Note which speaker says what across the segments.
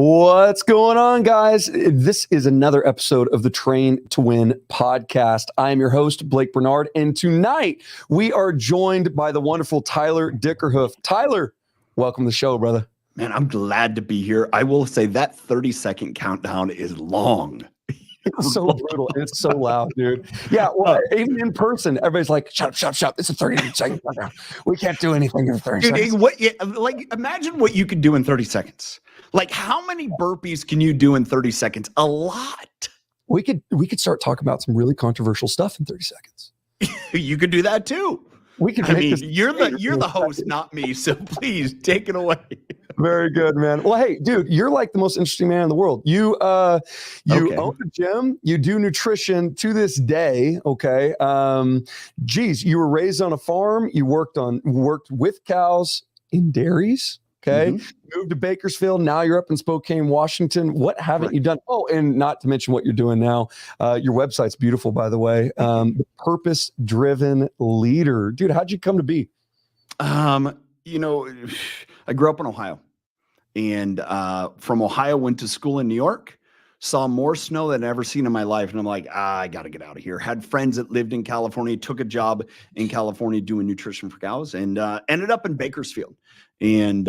Speaker 1: What's going on, guys? This is another episode of the Train to Win podcast. I am your host, Blake Bernard, and tonight we are joined by the wonderful Tyler Dickerhoof. Tyler, welcome to the show, brother.
Speaker 2: Man, I'm glad to be here. I will say that 30-second countdown is long.
Speaker 1: It's so brutal. It's so loud, dude. Yeah, well, even in person, everybody's like, shut up. It's a 30-second countdown. We can't do anything in 30 seconds.
Speaker 2: Imagine what you could do in 30 seconds. Like, how many burpees can you do in 30 seconds? A lot.
Speaker 1: We could start talking about some really controversial stuff in 30 seconds.
Speaker 2: You could do that too. You're the host, not me. So please take it away.
Speaker 1: Very good, man. Well, hey, dude, you're like the most interesting man in the world. You own a gym. You do nutrition to this day. Okay. You were raised on a farm. You worked with cows in dairies. Okay. Mm-hmm. Moved to Bakersfield. Now you're up in Spokane, Washington. What haven't you done? Oh, and not to mention what you're doing now. Your website's beautiful, by the way. The Purpose-Driven Leader. Dude, how'd you come to be?
Speaker 2: I grew up in Ohio, and from Ohio went to school in New York, saw more snow than I'd ever seen in my life. And I'm like, I got to get out of here. Had friends that lived in California, took a job in California doing nutrition for cows, and ended up in Bakersfield. And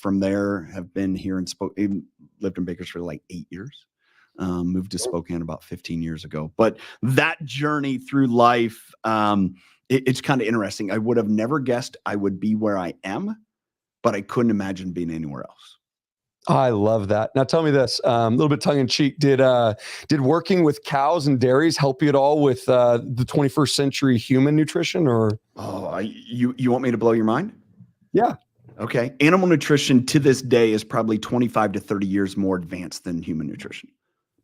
Speaker 2: from there have been here in Spokane, lived in Bakersfield like 8 years, moved to Spokane about 15 years ago. But that journey through life, it's kind of interesting. I would have never guessed I would be where I am, but I couldn't imagine being anywhere else.
Speaker 1: I love that. Now tell me this, a little bit tongue in cheek. Did working with cows and dairies help you at all with the 21st century human nutrition? Or
Speaker 2: you want me to blow your mind?
Speaker 1: Yeah.
Speaker 2: Okay. Animal nutrition to this day is probably 25 to 30 years more advanced than human nutrition.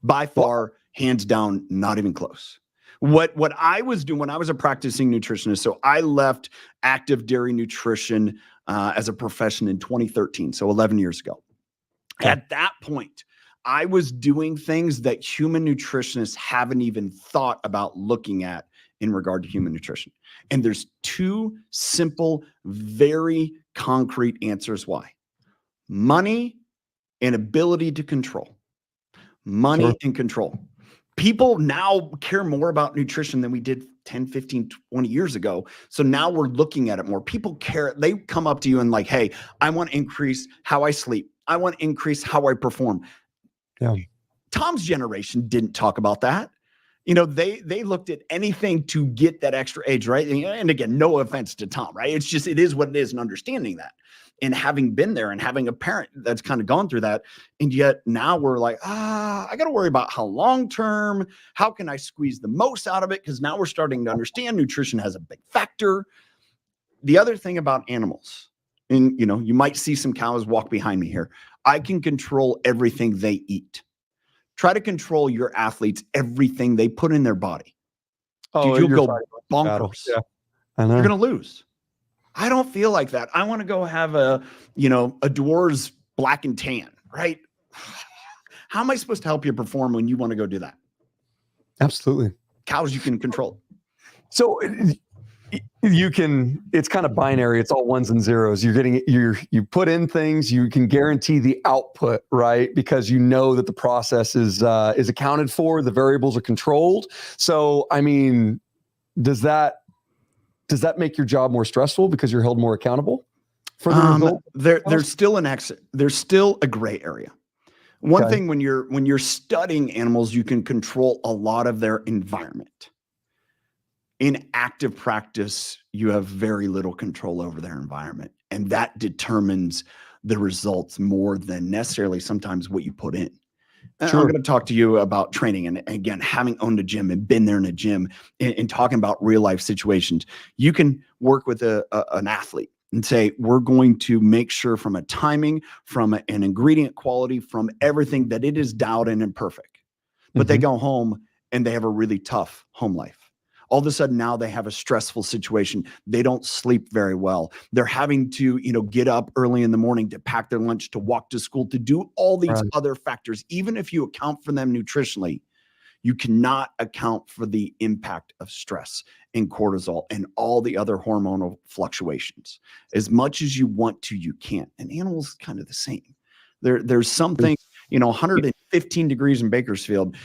Speaker 2: By far, hands down, not even close. What I was doing when I was a practicing nutritionist, so I left active dairy nutrition as a profession in 2013, so 11 years ago. Okay. At that point, I was doing things that human nutritionists haven't even thought about looking at in regard to human nutrition. And there's two simple, very concrete answers why. Money and ability to control. Money and control. People now care more about nutrition than we did 10, 15, 20 years ago. So now we're looking at it more. People care. They come up to you and like, hey, I want to increase how I sleep. I want to increase how I perform.
Speaker 1: Yeah.
Speaker 2: Tom's generation didn't talk about that. They looked at anything to get that extra edge, right? And again, no offense to Tom, right? It's just, it is what it is, and understanding that. And having been there and having a parent that's kind of gone through that. And yet now we're like, I got to worry about how long-term, how can I squeeze the most out of it? Because now we're starting to understand nutrition has a big factor. The other thing about animals, and you might see some cows walk behind me here. I can control everything they eat. Try to control your athletes, everything they put in their body.
Speaker 1: Oh,
Speaker 2: dude, you'll go bonkers.
Speaker 1: Yeah, I know.
Speaker 2: You're going to lose. I don't feel like that. I want to go have a Dwarves black and tan, right? How am I supposed to help you perform when you want to go do that?
Speaker 1: Absolutely.
Speaker 2: Cows, you can control.
Speaker 1: So it's kind of binary. It's all ones and zeros. You put in things, you can guarantee the output, right? Because you know that the process is accounted for, the variables are controlled. So, does that make your job more stressful because you're held more accountable for the result?
Speaker 2: There's still a gray area. One thing, when you're studying animals, you can control a lot of their environment. In active practice, you have very little control over their environment, and that determines the results more than necessarily sometimes what you put in. Sure. I'm going to talk to you about training, and again, having owned a gym and been there in a gym and talking about real life situations. You can work with an athlete and say, we're going to make sure from a timing, from an ingredient quality, from everything, that it is dialed in and perfect. But they go home and they have a really tough home life. All of a sudden now they have a stressful situation. They don't sleep very well. They're having to, get up early in the morning to pack their lunch, to walk to school, to do all these other factors. Even if you account for them nutritionally, you cannot account for the impact of stress and cortisol and all the other hormonal fluctuations. As much as you want to, you can't. And animals kind of the same. There's something, 115 degrees in Bakersfield.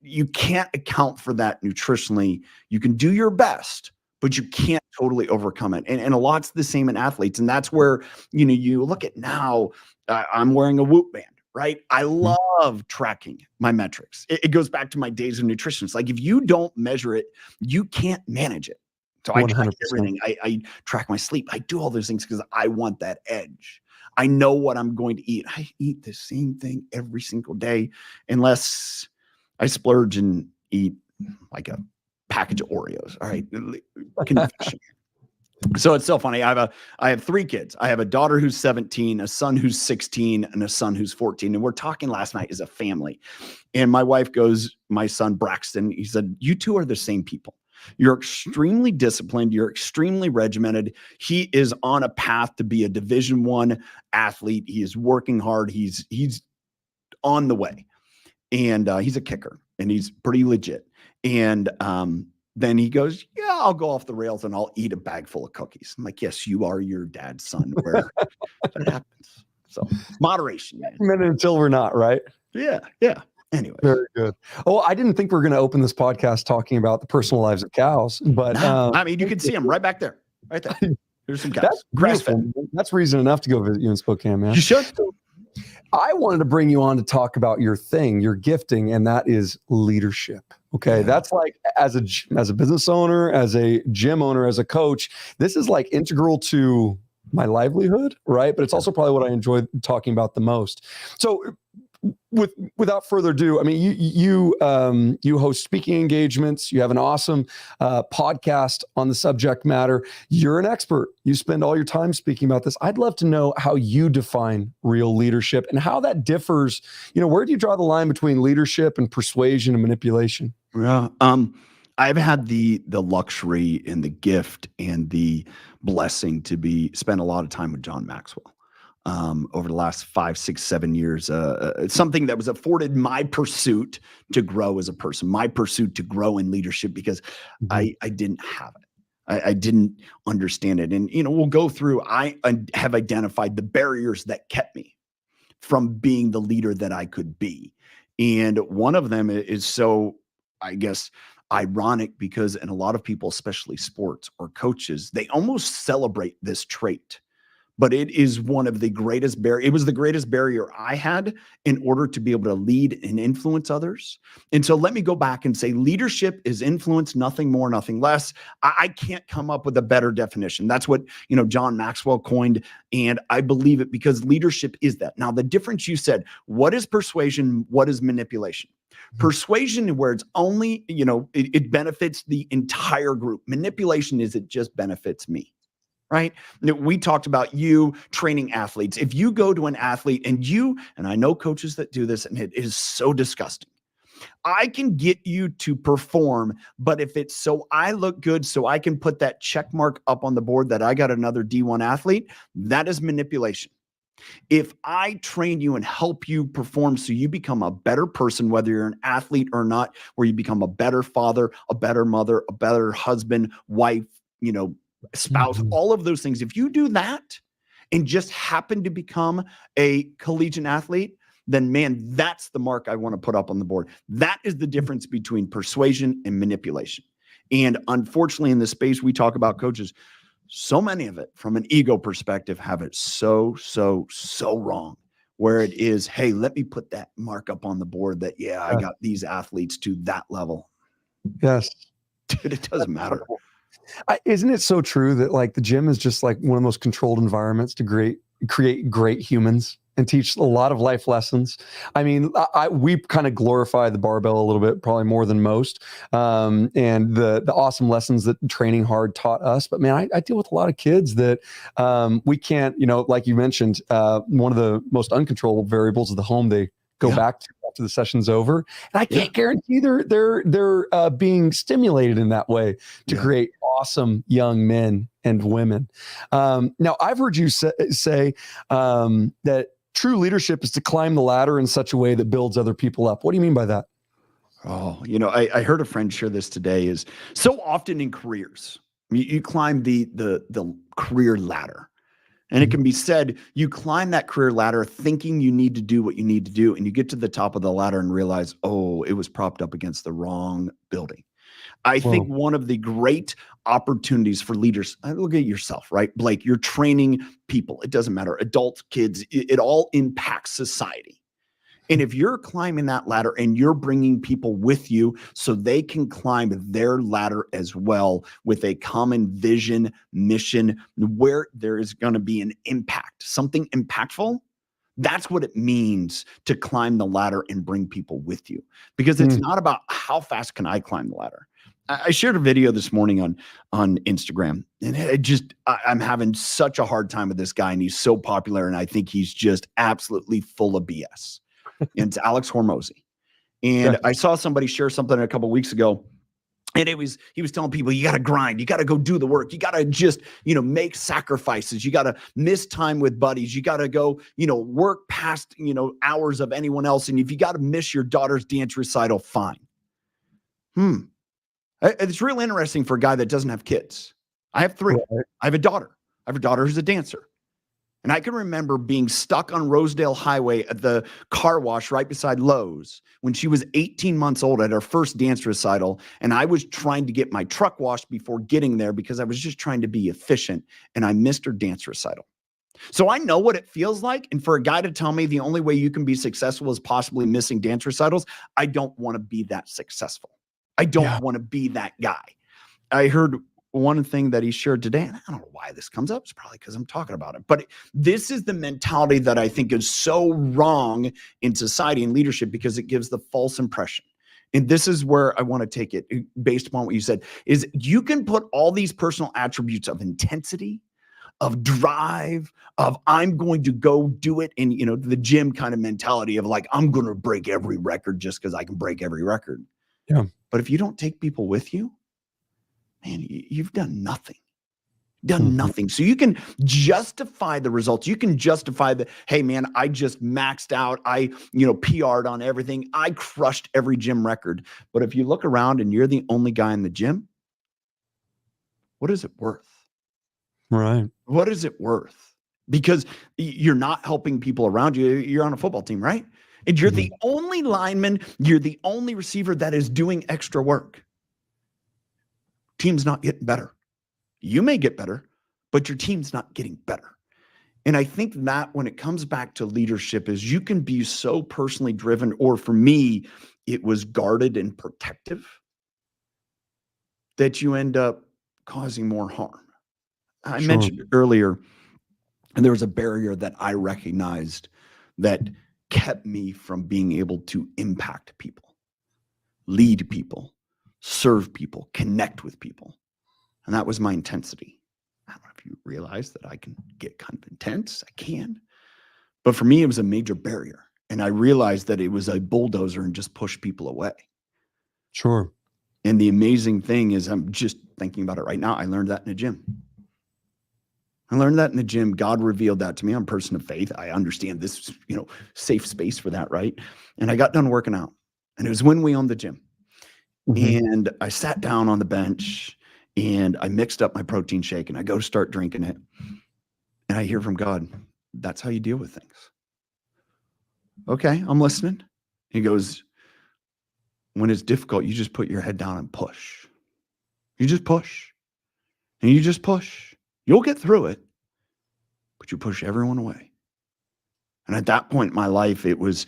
Speaker 2: You can't account for that nutritionally. You can do your best, but you can't totally overcome it. And a lot's the same in athletes. And that's where, you look at now, I'm wearing a Whoop band, right? I love tracking my metrics. It goes back to my days of nutrition. It's like, if you don't measure it, you can't manage it. So I track
Speaker 1: 100%.
Speaker 2: everything. I track my sleep. I do all those things because I want that edge. I know what I'm going to eat. I eat the same thing every single day, unless I splurge and eat like a package of Oreos. All right. Confession. So it's so funny. I have 3 kids. I have a daughter who's 17, a son who's 16, and a son who's 14. And we're talking last night as a family. And my wife goes, my son Braxton, he said, "You two are the same people. You're extremely disciplined. You're extremely regimented. He is on a path to be a Division I athlete. He is working hard. He's on the way. And he's a kicker, and he's pretty legit." And then he goes, "Yeah, I'll go off the rails and I'll eat a bag full of cookies." I'm like, "Yes, you are your dad's son." Where that happens. So moderation, man.
Speaker 1: Until we're not, right?
Speaker 2: Yeah. Yeah. Anyway.
Speaker 1: Very good. Oh, I didn't think we were going to open this podcast talking about the personal lives of cows, but
Speaker 2: I mean, you can see them right back there. Right there. There's some cows.
Speaker 1: Grass-fed. That's reason enough to go visit you in Spokane, man.
Speaker 2: You should.
Speaker 1: I wanted to bring you on to talk about your thing, your gifting, and that is leadership. Okay. Yeah. That's like, as a business owner, as a gym owner, as a coach, this is like integral to my livelihood, right? But it's also probably what I enjoy talking about the most. So without further ado, I mean, you host speaking engagements. You have an awesome podcast on the subject matter. You're an expert. You spend all your time speaking about this. I'd love to know how you define real leadership and how that differs. Where do you draw the line between leadership and persuasion and manipulation?
Speaker 2: Yeah. I've had the luxury and the gift and the blessing to spend a lot of time with John Maxwell. Over the last 5, 6, 7 years, something that was afforded my pursuit to grow as a person, my pursuit to grow in leadership, because I didn't have it. I didn't understand it. And, we'll go through, I have identified the barriers that kept me from being the leader that I could be. And one of them is so, I guess, ironic, because in a lot of people, especially sports or coaches, they almost celebrate this trait. But it is one of the greatest barriers. It was the greatest barrier I had in order to be able to lead and influence others. And so let me go back and say leadership is influence, nothing more, nothing less. I can't come up with a better definition. That's what, John Maxwell coined. And I believe it, because leadership is that. Now, the difference, you said, what is persuasion? What is manipulation? Persuasion, where it's only, it benefits the entire group. Manipulation is it just benefits me. Right? We talked about you training athletes. If you go to an athlete and I know coaches that do this, and it is so disgusting. I can get you to perform, but if it's so I look good, so I can put that check mark up on the board that I got another D1 athlete, that is manipulation. If I train you and help you perform so you become a better person, whether you're an athlete or not, where you become a better father, a better mother, a better husband, wife, spouse, all of those things. If you do that and just happen to become a collegiate athlete, then man, that's the mark I want to put up on the board. That is the difference between persuasion and manipulation. And unfortunately, in this space, we talk about coaches, so many of it from an ego perspective have it so wrong, where it is, hey, let me put that mark up on the board that, I got these athletes to that level.
Speaker 1: Yes.
Speaker 2: Dude, it doesn't matter.
Speaker 1: Isn't it so true that like the gym is just like one of the most controlled environments to create great humans and teach a lot of life lessons? I mean, we kind of glorify the barbell a little bit, probably more than most, and the awesome lessons that training hard taught us. But man, I deal with a lot of kids that we can't, like you mentioned, one of the most uncontrollable variables is the home they go back to after the session's over. And I can't guarantee they're being stimulated in that way to create awesome young men and women. Now, I've heard you say that true leadership is to climb the ladder in such a way that builds other people up. What do you mean by that?
Speaker 2: Oh, I heard a friend share this today, is so often in careers, you climb the career ladder. And it can be said, you climb that career ladder thinking you need to do what you need to do, and you get to the top of the ladder and realize, oh, it was propped up against the wrong building. I think one of the great opportunities for leaders, look at yourself, right? Blake, you're training people. It doesn't matter, adults, kids, it all impacts society. And if you're climbing that ladder and you're bringing people with you so they can climb their ladder as well with a common vision, mission, where there is going to be an impact, something impactful, that's what it means to climb the ladder and bring people with you. Because it's not about how fast can I climb the ladder. I shared a video this morning on Instagram, and I'm having such a hard time with this guy, and he's so popular, and I think he's just absolutely full of BS. And it's Alex Hormozy. And I saw somebody share something a couple of weeks ago, and he was telling people, you got to grind, you got to go do the work, you got to just, make sacrifices, you got to miss time with buddies, you got to go, work past, hours of anyone else. And if you got to miss your daughter's dance recital, fine. It's real interesting for a guy that doesn't have kids. I have 3. Right. I have a daughter. I have a daughter who's a dancer. And I can remember being stuck on Rosedale Highway at the car wash right beside Lowe's when she was 18 months old at her first dance recital. And I was trying to get my truck washed before getting there because I was just trying to be efficient. And I missed her dance recital. So I know what it feels like. And for a guy to tell me the only way you can be successful is possibly missing dance recitals, I don't want to be that successful. I don't want to be that guy. I heard one thing that he shared today, and I don't know why this comes up. It's probably because I'm talking about it. But this is the mentality that I think is so wrong in society and leadership because it gives the false impression. And this is where I want to take it based upon what you said, is you can put all these personal attributes of intensity, of drive, of I'm going to go do it, and the gym kind of mentality of like, I'm going to break every record just because I can break every record.
Speaker 1: Yeah.
Speaker 2: But if you don't take people with you, man, you've done nothing. Nothing. So you can justify the results. You can justify the, hey man, I just maxed out. I, PR'd on everything. I crushed every gym record. But if you look around and you're the only guy in the gym, what is it worth?
Speaker 1: Right.
Speaker 2: What is it worth? Because you're not helping people around you. You're on a football team, right? And you're the only lineman, you're the only receiver that is doing extra work. Team's not getting better. You may get better, but your team's not getting better. And I think that when it comes back to leadership is you can be so personally driven, or for me, it was guarded and protective, that you end up causing more harm. I mentioned earlier, and there was a barrier that I recognized that kept me from being able to impact people, lead people, serve people, connect with people. And that was my intensity. I don't know if you realize that I can get kind of intense. I can. But for me, it was a major barrier. And I realized that it was a bulldozer and just push people away.
Speaker 1: Sure.
Speaker 2: And the amazing thing is, I'm just thinking about it right now. I learned that in the gym. God revealed that to me. I'm a person of faith. I understand this, safe space for that, right? And I got done working out. And it was when we owned the gym. And I sat down on the bench and I mixed up my protein shake and I go to start drinking it. And I hear from God, that's how you deal with things. Okay, I'm listening. He goes, when it's difficult, you just put your head down and push. You just push. And you just push. You'll get through it, but you push everyone away. And at that point in my life, it was,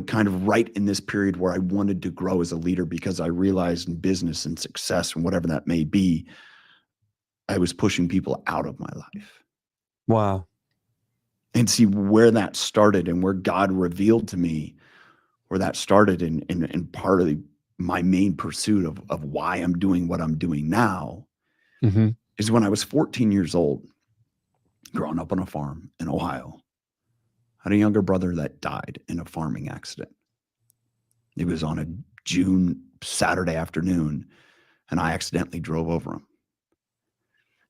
Speaker 2: kind of right in this period where I wanted to grow as a leader because I realized in business and success and whatever that may be, I was pushing people out of my life.
Speaker 1: Wow.
Speaker 2: And see where that started and where God revealed to me where that started and part of my main pursuit of why I'm doing what I'm doing now is when I was 14 years old, growing up on a farm in Ohio. I had a younger brother that died in a farming accident. It was on a June Saturday afternoon, and I accidentally drove over him.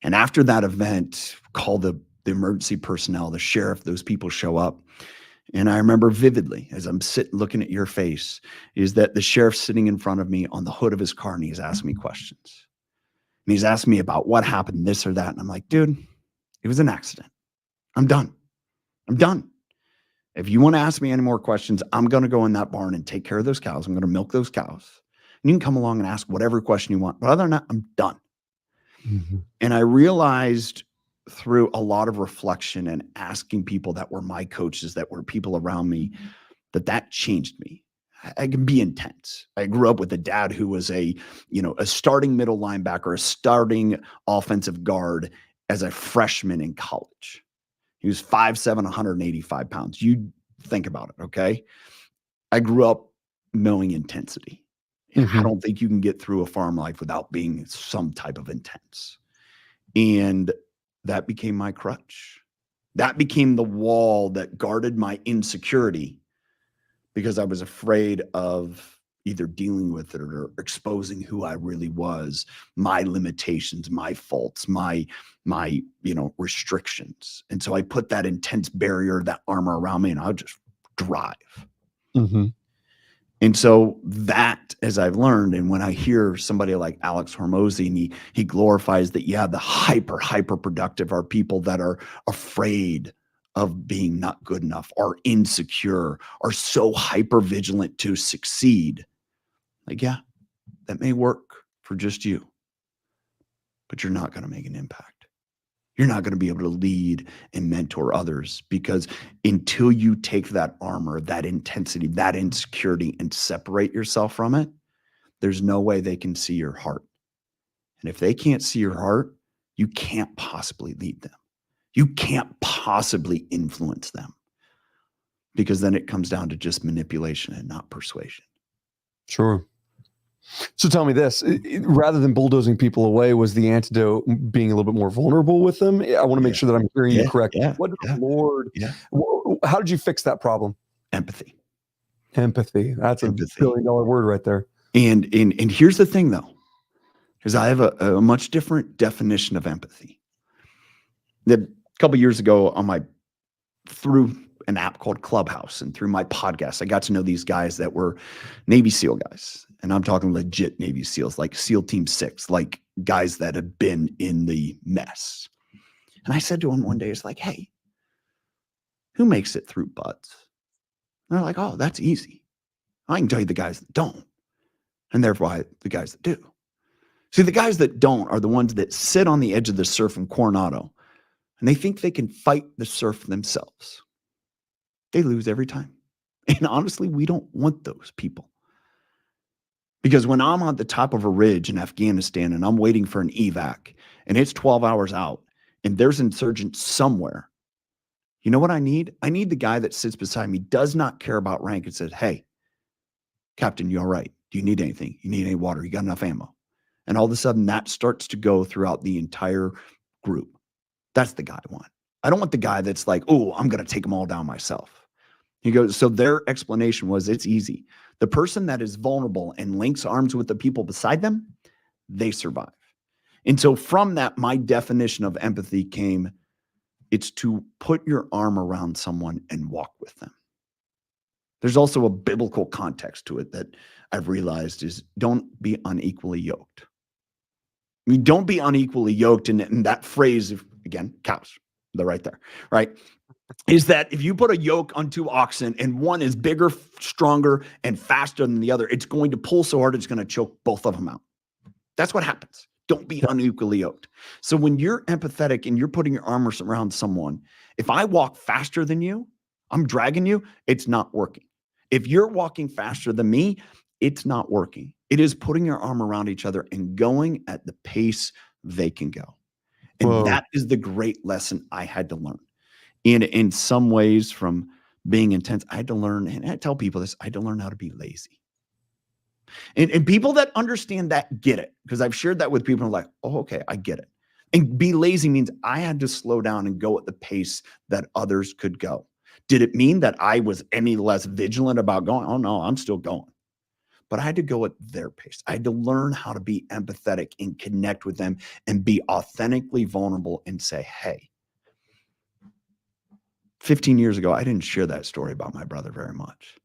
Speaker 2: And after that event, called the emergency personnel, the sheriff, those people show up. And I remember vividly, as I'm sitting looking at your face, is that the sheriff's sitting in front of me on the hood of his car, and he's asking me questions. And he's asking me about what happened, this or that. And I'm like, dude, it was an accident. I'm done. I'm done. If you want to ask me any more questions, I'm going to go in that barn and take care of those cows. I'm going to milk those cows. And you can come along and ask whatever question you want. But other than that, I'm done.
Speaker 1: Mm-hmm.
Speaker 2: And I realized through a lot of reflection and asking people that were my coaches, that were people around me, that changed me. I can be intense. I grew up with a dad who was a starting middle linebacker, a starting offensive guard as a freshman in college. He was 5'7", 185 pounds. You think about it, okay? I grew up knowing intensity.
Speaker 1: Mm-hmm.
Speaker 2: I don't think you can get through a farm life without being some type of intense. And that became my crutch. That became the wall that guarded my insecurity, because I was afraid of either dealing with it or exposing who I really was, my limitations, my faults, my restrictions. And so I put that intense barrier, that armor around me, and I would just drive.
Speaker 1: Mm-hmm.
Speaker 2: And so that, as I've learned, and when I hear somebody like Alex Hormozi, and he glorifies that, the hyper productive are people that are afraid of being not good enough, are insecure, are so hyper vigilant to succeed. Like, yeah, that may work for just you, but you're not going to make an impact. You're not going to be able to lead and mentor others, because until you take that armor, that intensity, that insecurity, and separate yourself from it, there's no way they can see your heart. And if they can't see your heart, you can't possibly lead them. You can't possibly influence them, because then it comes down to just manipulation and not persuasion.
Speaker 1: Sure. So tell me this, rather than bulldozing people away, was the antidote being a little bit more vulnerable with them? I want to make sure that I'm hearing you correctly. What did the Lord, how did you fix that problem?
Speaker 2: Empathy.
Speaker 1: That's a billion-dollar word right there.
Speaker 2: And here's the thing, though, because I have a much different definition of empathy. A couple of years ago, through an app called Clubhouse and through my podcast, I got to know these guys that were Navy SEAL guys. And I'm talking legit Navy SEALs, like SEAL Team 6, like guys that have been in the mess. And I said to them one day, it's like, hey, who makes it through BUD/S? And they're like, oh, that's easy. I can tell you the guys that don't. And therefore, the guys that do. See, the guys that don't are the ones that sit on the edge of the surf in Coronado, and they think they can fight the surf themselves. They lose every time. And honestly, we don't want those people. Because when I'm on the top of a ridge in Afghanistan and I'm waiting for an evac and it's 12 hours out and there's insurgents somewhere, you know what I need? I need the guy that sits beside me, does not care about rank, and says, hey, Captain, you all right? Do you need anything? You need any water? You got enough ammo? And all of a sudden that starts to go throughout the entire group. That's the guy I want. I don't want the guy that's like, oh, I'm going to take them all down myself. He goes, so their explanation was, it's easy. The person that is vulnerable and links arms with the people beside them, they survive. And so from that, my definition of empathy came, it's to put your arm around someone and walk with them. There's also a biblical context to it that I've realized is, don't be unequally yoked. I mean, don't be unequally yoked. And that phrase, again, cows, they're right there, right? Is that if you put a yoke on two oxen and one is bigger, stronger, and faster than the other, it's going to pull so hard it's going to choke both of them out. That's what happens. Don't be unequally yoked. So when you're empathetic and you're putting your arm around someone, if I walk faster than you, I'm dragging you, it's not working. If you're walking faster than me, it's not working. It is putting your arm around each other and going at the pace they can go. And that is the great lesson I had to learn. In some ways, from being intense, I had to learn, and I tell people this, I had to learn how to be lazy. And people that understand that get it, because I've shared that with people who are like, oh, okay, I get it. And be lazy means I had to slow down and go at the pace that others could go. Did it mean that I was any less vigilant about going? Oh, no, I'm still going. But I had to go at their pace. I had to learn how to be empathetic and connect with them and be authentically vulnerable and say, hey, 15 years ago, I didn't share that story about my brother very much.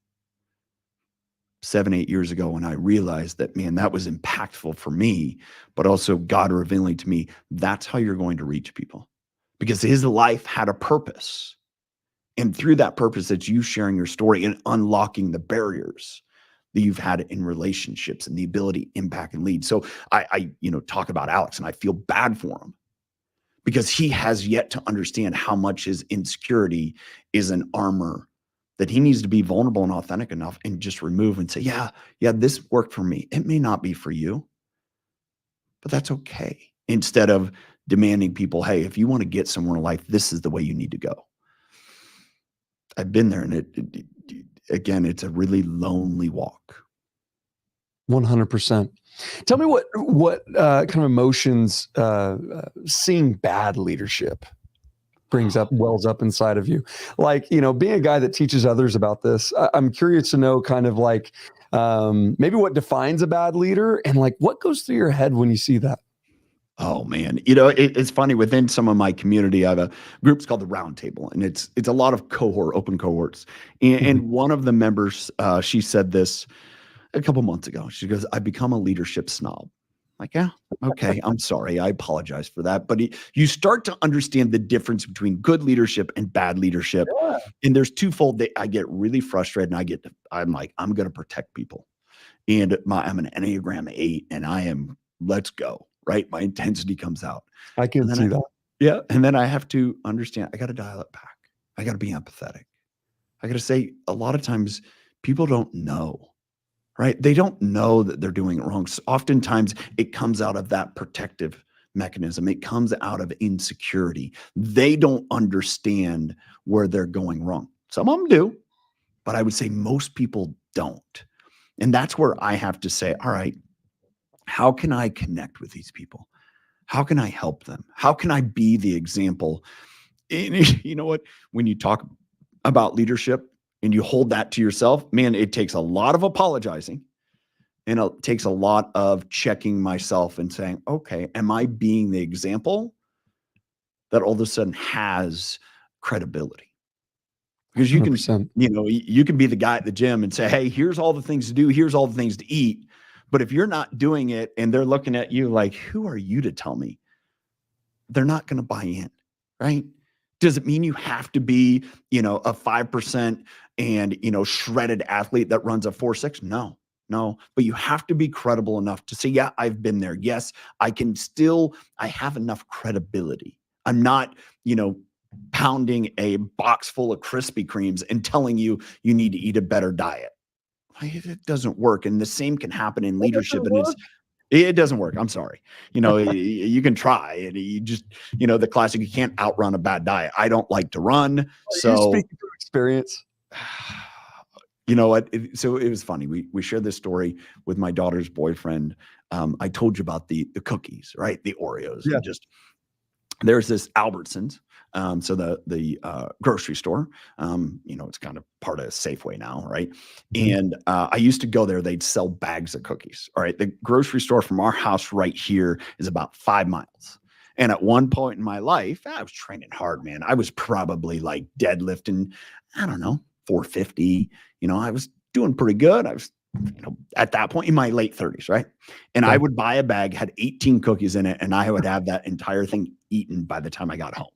Speaker 2: 7, 8 years ago, when I realized that, man, that was impactful for me, but also God revealing to me, that's how you're going to reach people. because his life had a purpose. And through that purpose, it's you sharing your story and unlocking the barriers that you've had in relationships and the ability to impact and lead. So I talk about Alex, and I feel bad for him because he has yet to understand how much his insecurity is an armor that he needs to be vulnerable and authentic enough and just remove and say, yeah, this worked for me. It may not be for you, but that's okay. Instead of demanding people, hey, if you want to get somewhere in life, this is the way you need to go. I've been there, and again, it's a really lonely walk.
Speaker 1: 100%. Tell me what kind of emotions seeing bad leadership wells up inside of you. Like, being a guy that teaches others about this, I'm curious to know kind of like maybe what defines a bad leader and like what goes through your head when you see that.
Speaker 2: Oh man, it's funny. Within some of my community, I have a group called the Round Table, and it's a lot of open cohorts. And one of the members, she said this a couple months ago. She goes, "I've become a leadership snob." Like, yeah, okay, I'm sorry, I apologize for that. But you start to understand the difference between good leadership and bad leadership, and there's twofold. I get really frustrated, and I'm like, I'm going to protect people, and I'm an Enneagram 8, and I am. Let's go. Right? My intensity comes out.
Speaker 1: I can see that.
Speaker 2: Yeah. And then I have to understand, I got to dial it back. I got to be empathetic. I got to say, a lot of times people don't know, right? They don't know that they're doing it wrong. So oftentimes it comes out of that protective mechanism. It comes out of insecurity. They don't understand where they're going wrong. Some of them do, but I would say most people don't. And that's where I have to say, all right, how can I connect with these people? How can I help them? How can I be the example? And you know what? When you talk about leadership and you hold that to yourself, man, it takes a lot of apologizing, and it takes a lot of checking myself and saying, okay, am I being the example that all of a sudden has credibility? Because you
Speaker 1: 100%.
Speaker 2: you can be the guy at the gym and say, hey, here's all the things to do. Here's all the things to eat. But if you're not doing it and they're looking at you like, who are you to tell me? They're not going to buy in, right? Does it mean you have to be, a 5% and, shredded athlete that runs a 4.6? No. But you have to be credible enough to say, yeah, I've been there. Yes, I have enough credibility. I'm not, pounding a box full of Krispy Kremes and telling you need to eat a better diet. It doesn't work. And the same can happen in leadership. And it doesn't work. I'm sorry. You can try, and you just, the classic, you can't outrun a bad diet. I don't like to run. So
Speaker 1: you speaking from experience.
Speaker 2: You know what? So it was funny. We shared this story with my daughter's boyfriend. I told you about the cookies, right? The Oreos.
Speaker 1: Yeah.
Speaker 2: And just there's this Albertsons. So the grocery store, it's kind of part of Safeway now, right? Mm-hmm. And I used to go there. They'd sell bags of cookies. All right. The grocery store from our house right here is about 5 miles. And at one point in my life, I was training hard, man. I was probably like deadlifting, I don't know, 450. I was doing pretty good. I was, at that point in my late 30s, right? And I would buy a bag, had 18 cookies in it, and I would have that entire thing eaten by the time I got home.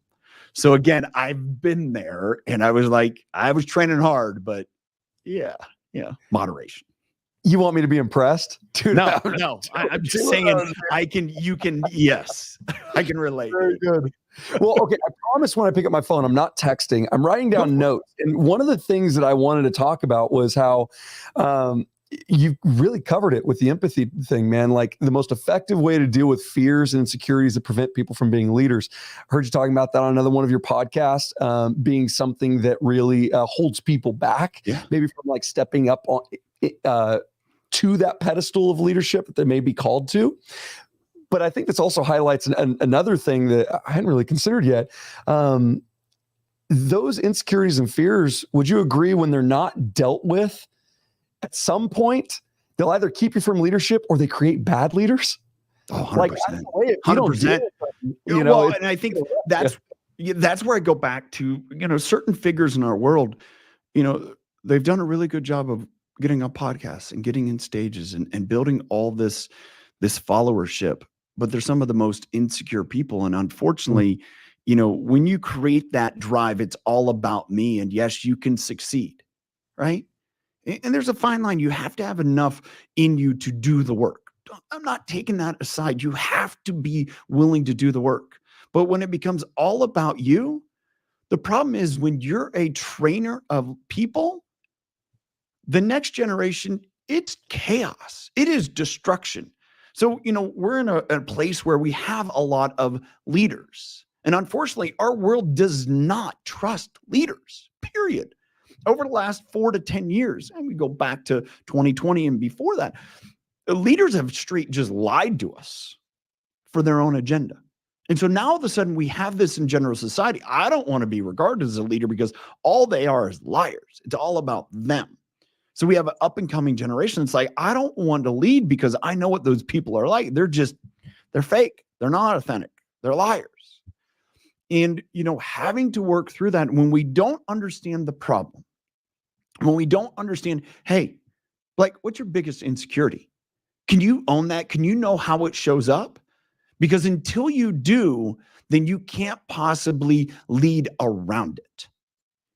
Speaker 2: So again, I've been there, and I was training hard, but yeah, moderation.
Speaker 1: You want me to be impressed? Dude,
Speaker 2: no. I'm just saying yes, I can relate.
Speaker 1: Very good. Well, okay. I promise when I pick up my phone, I'm not texting. I'm writing down notes. And one of the things that I wanted to talk about was how you really covered it with the empathy thing, man. Like the most effective way to deal with fears and insecurities that prevent people from being leaders. I heard you talking about that on another one of your podcasts, being something that really holds people back, maybe from like stepping up on to that pedestal of leadership that they may be called to. But I think this also highlights another thing that I hadn't really considered yet. Those insecurities and fears, would you agree, when they're not dealt with, at some point, they'll either keep you from leadership or they create bad leaders?
Speaker 2: Oh, 100%.
Speaker 1: Like, 100%.
Speaker 2: And I think that's where I go back to, certain figures in our world, they've done a really good job of getting on podcasts and getting in stages and building all this followership, but they're some of the most insecure people. And unfortunately, when you create that drive, it's all about me. And yes, you can succeed, right? And there's a fine line. You have to have enough in you to do the work. I'm not taking that aside. You have to be willing to do the work. But when it becomes all about you, the problem is when you're a trainer of people, the next generation, it's chaos. It is destruction. So, we're in a place where we have a lot of leaders. And unfortunately, our world does not trust leaders, period. Over the last 4 to 10 years, and we go back to 2020 and before that, the leaders have straight just lied to us for their own agenda. And so now all of a sudden we have this in general society. I don't want to be regarded as a leader because all they are is liars. It's all about them. So we have an up and coming generation. It's like, I don't want to lead because I know what those people are like. They're fake. They're not authentic. They're liars. And, having to work through that when we don't understand the problem, when we don't understand, hey, like, what's your biggest insecurity? Can you own that? Can you know how it shows up? Because until you do, then you can't possibly lead around it.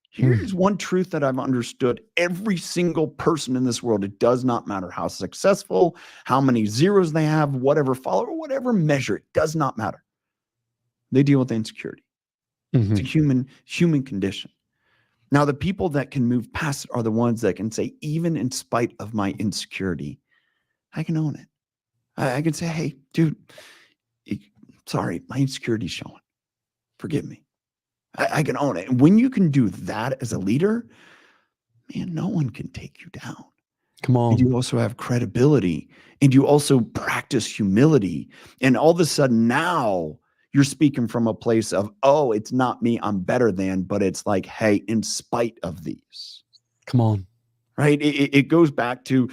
Speaker 2: Here's one truth that I've understood. Every single person in this world, it does not matter how successful, how many zeros they have, whatever follower, whatever measure, it does not matter. They deal with insecurity. It's a human condition. Now, the people that can move past it are the ones that can say, even in spite of my insecurity, I can own it. I can say, hey, dude, sorry, my insecurity is showing. Forgive me. I can own it. And when you can do that as a leader, man, no one can take you down.
Speaker 1: Come on.
Speaker 2: And you also have credibility, and you also practice humility. And all of a sudden now you're speaking from a place of, oh, it's not me, I'm better than, but it's like, hey, in spite of these.
Speaker 1: Come on.
Speaker 2: Right? It goes back to,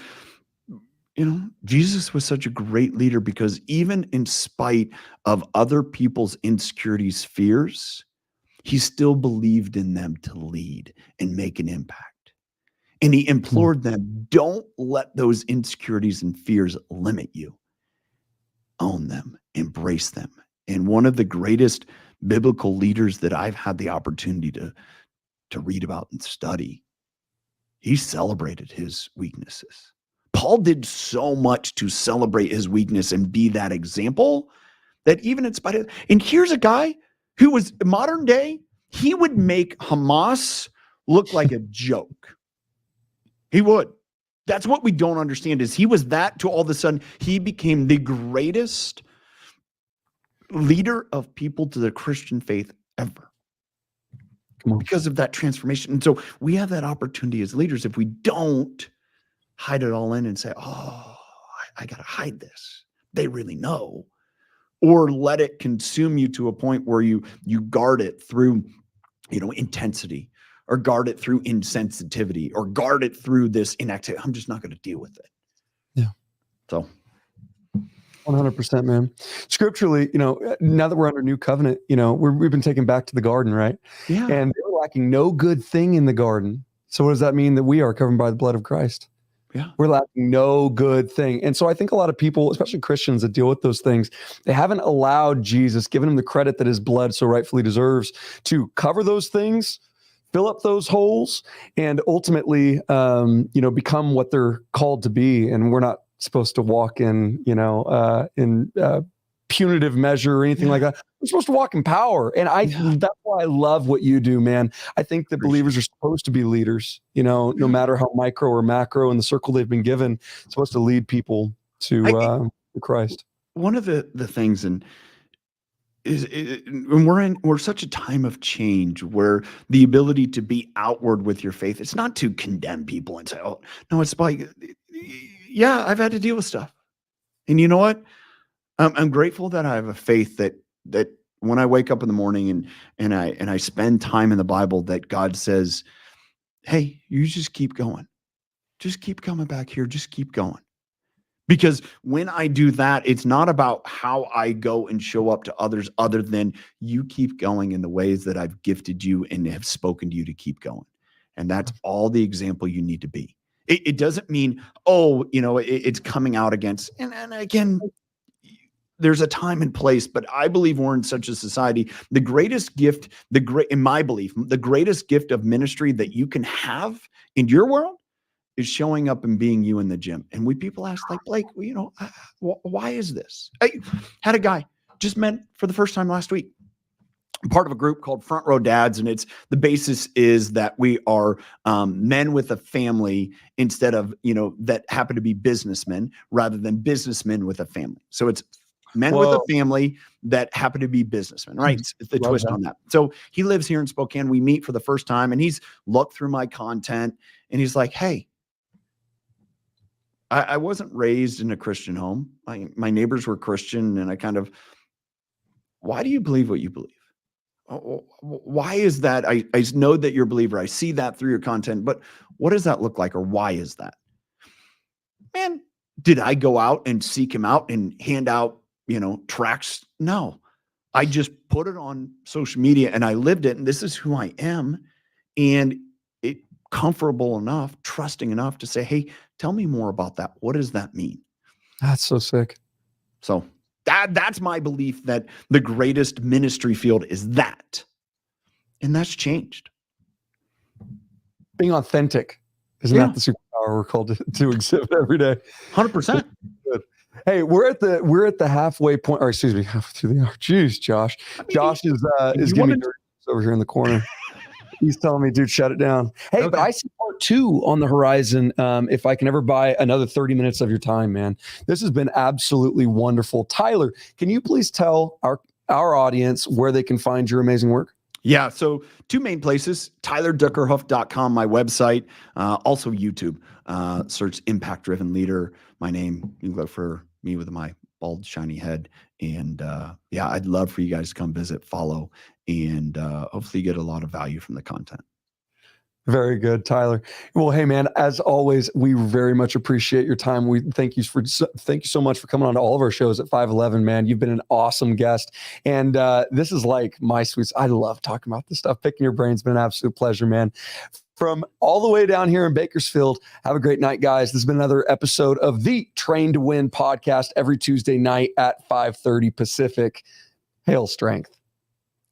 Speaker 2: Jesus was such a great leader because even in spite of other people's insecurities, fears, he still believed in them to lead and make an impact. And he implored them, don't let those insecurities and fears limit you. Own them, embrace them. And one of the greatest biblical leaders that I've had the opportunity to read about and study, he celebrated his weaknesses. Paul did so much to celebrate his weakness and be that example that even in spite of, and here's a guy who was modern day, he would make Hamas look like a joke. He would. That's what we don't understand is he was that to all of a sudden he became the greatest leader of people to the Christian faith ever. Because of that transformation. And so we have that opportunity as leaders if we don't hide it all in and say, oh, I got to hide this. They really know. Or let it consume you to a point where you guard it through, intensity, or guard it through insensitivity, or guard it through this inactivity. I'm just not going to deal with it.
Speaker 1: Yeah.
Speaker 2: So
Speaker 1: 100%, man. Scripturally, now that we're under new covenant, we've been taken back to the garden, right?
Speaker 2: Yeah.
Speaker 1: And they were lacking no good thing in the garden. So what does that mean? That we are covered by the blood of Christ.
Speaker 2: Yeah.
Speaker 1: We're lacking no good thing. And so I think a lot of people, especially Christians that deal with those things, they haven't allowed Jesus, given him the credit that his blood so rightfully deserves, to cover those things, fill up those holes, and ultimately, become what they're called to be. And we're not supposed to walk in, punitive measure or anything like that. We're supposed to walk in power. And that's why I love what you do, man. I think that believers are supposed to be leaders, no matter how micro or macro in the circle they've been given, supposed to lead people to Christ.
Speaker 2: One of the things when we're such a time of change where the ability to be outward with your faith, it's not to condemn people and say, oh, no, it's like, yeah, I've had to deal with stuff. And you know what? I'm grateful that I have a faith that when I wake up in the morning and I spend time in the Bible, that God says, hey, you just keep going. Just keep coming back here. Just keep going. Because when I do that, it's not about how I go and show up to others other than you keep going in the ways that I've gifted you and have spoken to you to keep going. And that's all the example you need to be. It doesn't mean, it's coming out against, and again, there's a time and place, but I believe we're in such a society. The greatest gift, in my belief, the greatest gift of ministry that you can have in your world is showing up and being you in the gym. And we people ask, like, Blake, well, you know, why is this? I had a guy just met for the first time last week. I'm part of a group called Front Row Dads, and the basis is that we are men with a family instead of, you know, that happen to be businessmen rather than businessmen with a family. So it's men with a family that happen to be businessmen, right? It's the twist on that. So he lives here in Spokane. We meet for the first time, and he's looked through my content, and he's like, hey, I wasn't raised in a Christian home. My neighbors were Christian, and why do you believe what you believe? Why is that? I know that you're a believer. I see that through your content, but what does that look like, or why is that? Man, did I go out and seek him out and hand out, you know, tracts? No, I just put it on social media and I lived it. And this is who I am. And it comfortable enough, trusting enough to say, hey, tell me more about that. What does that mean?
Speaker 1: That's so sick.
Speaker 2: So that's my belief, that the greatest ministry field is that. And that's changed.
Speaker 1: Being authentic. Isn't that the superpower we're called to exhibit every day?
Speaker 2: 100%.
Speaker 1: Hey, we're at the halfway point, or excuse me, halfway through the hour. Jeez, Josh. Josh is giving me dirt over here in the corner. He's telling me, dude, shut it down. Hey, but I see part 2 on the horizon. If I can ever buy another 30 minutes of your time, man. This has been absolutely wonderful. Tyler, can you please tell our audience where they can find your amazing work?
Speaker 2: Yeah. So 2 main places, tylerdickerhoof.com, my website, also YouTube. Search Impact Driven Leader, my name. You can look for me with my bald, shiny head. And I'd love for you guys to come visit, follow, and hopefully get a lot of value from the content.
Speaker 1: Very good, Tyler. Well, hey, man, as always, we very much appreciate your time. We thank you so much for coming on to all of our shows at 511, man. You've been an awesome guest. And this is like my sweets. I love talking about this stuff. Picking your brain's been an absolute pleasure, man. From all the way down here in Bakersfield, have a great night, guys. This has been another episode of the Train to Win podcast every Tuesday night at 5:30 Pacific. Hail strength.